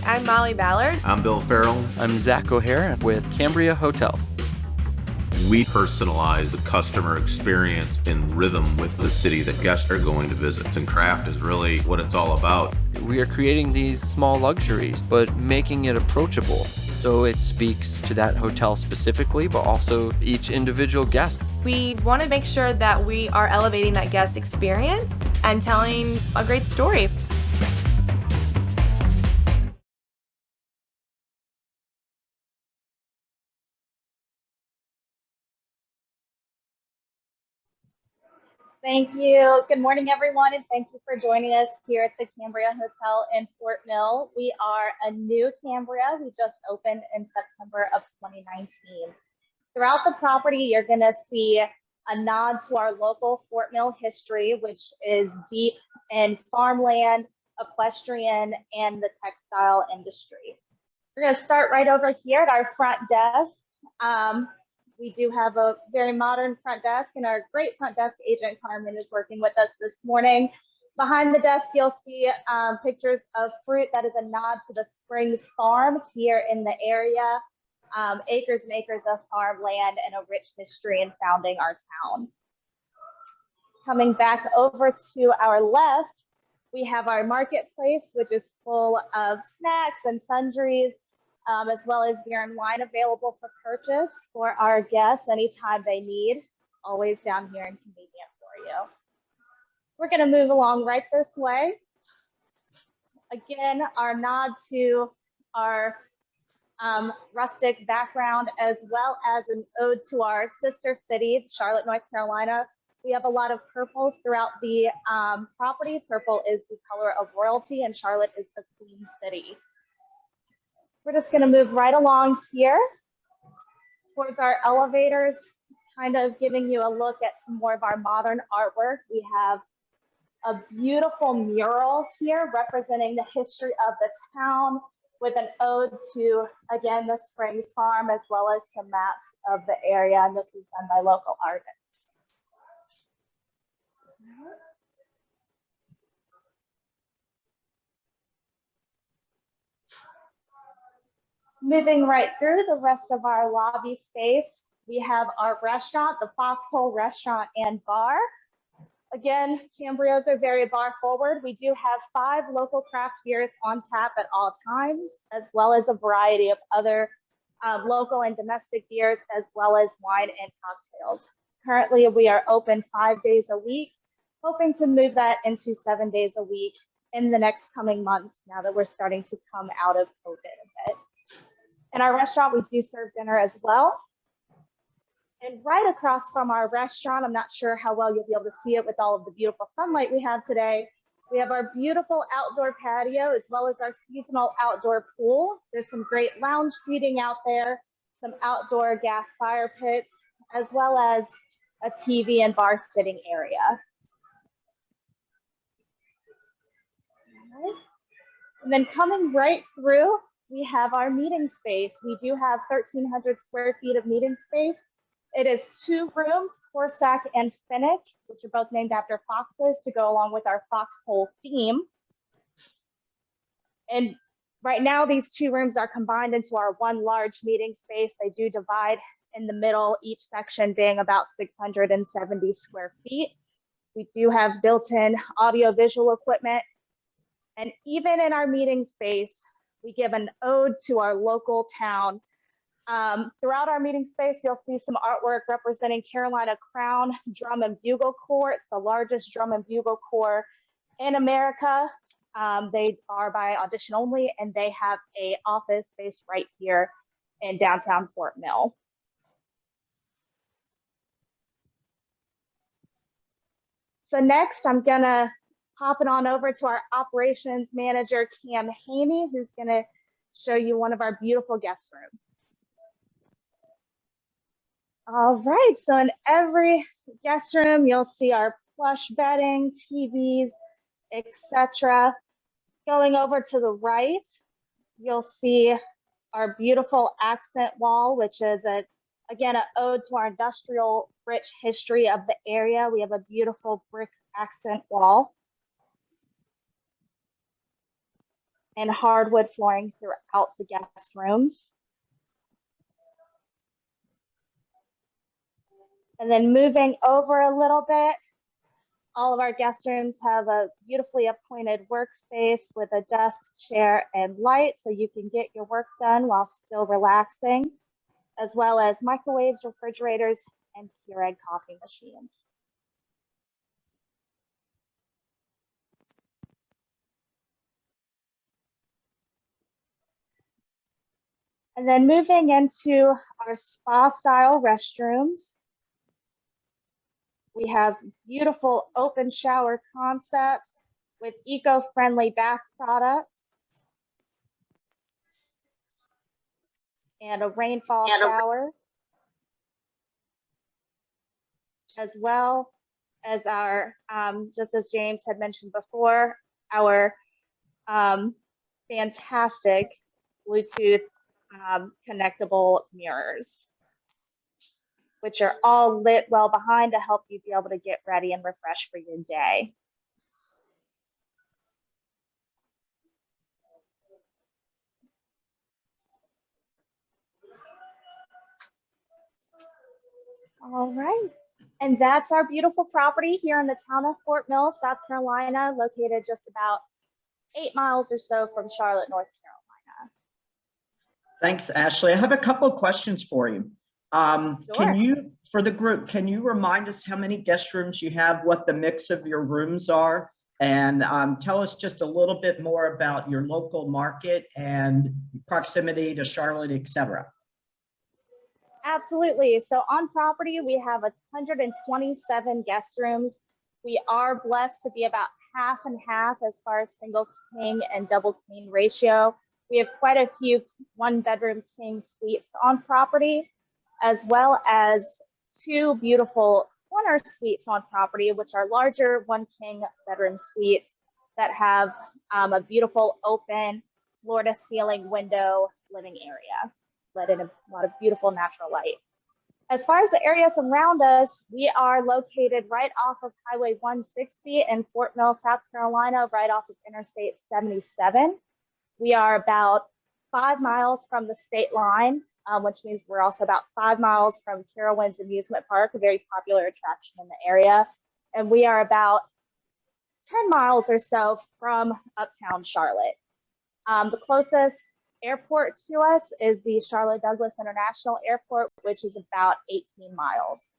I'm Molly Ballard. I'm Bill Farrell. I'm Zach O'Hara with Cambria Hotels. We personalize the customer experience in rhythm with the city that guests are going to visit. And craft is really what it's all about. We are creating these small luxuries, but making it approachable. So it speaks to that hotel specifically, but also each individual guest. We want to make sure that we are elevating that guest experience and telling a great story. Thank you. Good morning, everyone, and thank you for joining us here at the Cambria Hotel in Fort Mill. We are a new Cambria. We just opened in September of 2019. Throughout the property, you're going to see a nod to our local Fort Mill history, which is deep in farmland, equestrian, and the textile industry. We're going to start right over here at our front desk. We do have a very modern front desk, and our great front desk agent, Carmen, is working with us this morning. Behind the desk, you'll see pictures of fruit. That is a nod to the Springs Farm here in the area. Acres and acres of farmland and a rich history in founding our town. Coming back over to our left, we have our marketplace, which is full of snacks and sundries, as well as beer and wine available for purchase for our guests anytime they need. Always down here and convenient for you. We're going to move along right this way. Again, our nod to our rustic background, as well as an ode to our sister city, Charlotte, North Carolina. We have a lot of purples throughout the property. Purple is the color of royalty, and Charlotte is the Queen City. We're just going to move right along here towards our elevators, kind of giving you a look at some more of our modern artwork. We have a beautiful mural here representing the history of the town with an ode to, again, the Springs Farm, as well as some maps of the area. And this is done by local artists. Moving right through the rest of our lobby space, we have our restaurant, the Foxhole Restaurant and Bar. Again, Cambrios are very bar forward. We do have 5 local craft beers on tap at all times, as well as a variety of other local and domestic beers, as well as wine and cocktails. Currently, we are open 5 days a week, hoping to move that into 7 days a week in the next coming months, now that we're starting to come out of COVID a bit. In our restaurant, we do serve dinner as well. And right across from our restaurant, I'm not sure how well you'll be able to see it with all of the beautiful sunlight we have today, we have our beautiful outdoor patio, as well as our seasonal outdoor pool. There's some great lounge seating out there, some outdoor gas fire pits, as well as a TV and bar sitting area. And then coming right through, we have our meeting space. We do have 1,300 square feet of meeting space. It is 2 rooms, Horsack and Finnick, which are both named after foxes to go along with our foxhole theme. And right now, these 2 rooms are combined into our one large meeting space. They do divide in the middle, each section being about 670 square feet. We do have built-in audio-visual equipment. And even in our meeting space, we give an ode to our local town. Throughout our meeting space, you'll see some artwork representing Carolina Crown Drum and Bugle Corps. It's the largest drum and bugle corps in America. They are by audition only, and they have an office based right here in downtown Fort Mill. So next, I'm gonna hop it on over to our operations manager, Cam Haney, who's gonna show you one of our beautiful guest rooms. All right, so in every guest room, you'll see our plush bedding, TVs, etc. Going over to the right, you'll see our beautiful accent wall, which is again, an ode to our industrial rich history of the area. We have a beautiful brick accent wall. and hardwood flooring throughout the guest rooms. And then moving over a little bit, all of our guest rooms have a beautifully appointed workspace with a desk, chair, and light so you can get your work done while still relaxing, as well as microwaves, refrigerators, and Keurig coffee machines. And then moving into our spa style restrooms, we have beautiful open shower concepts with eco-friendly bath products and a rainfall shower, as well as our, just as James had mentioned before, our fantastic Bluetooth connectable mirrors, which are all lit well behind to help you be able to get ready and refresh for your day. All right. And that's our beautiful property here in the town of Fort Mill, South Carolina, located just about 8 miles or so from Charlotte, North Carolina. Thanks, Ashley. I have a couple of questions for you. Sure. Can you, for the group, can you remind us how many guest rooms you have, what the mix of your rooms are, and tell us just a little bit more about your local market and proximity to Charlotte, et cetera. Absolutely. So on property, we have 127 guest rooms. We are blessed to be about half and half as far as single king and double queen ratio. We have quite a few 1-bedroom king suites on property, as well as 2 beautiful corner suites on property, which are larger 1 king bedroom suites that have a beautiful open floor to ceiling window living area, let in a lot of beautiful natural light. As far as the areas around us, we are located right off of Highway 160 in Fort Mill, South Carolina, right off of Interstate 77. We are about 5 miles from the state line, which means we're also about 5 miles from Carowinds Amusement Park, a very popular attraction in the area. And we are about 10 miles or so from Uptown Charlotte. The closest airport to us is the Charlotte Douglas International Airport, which is about 18 miles.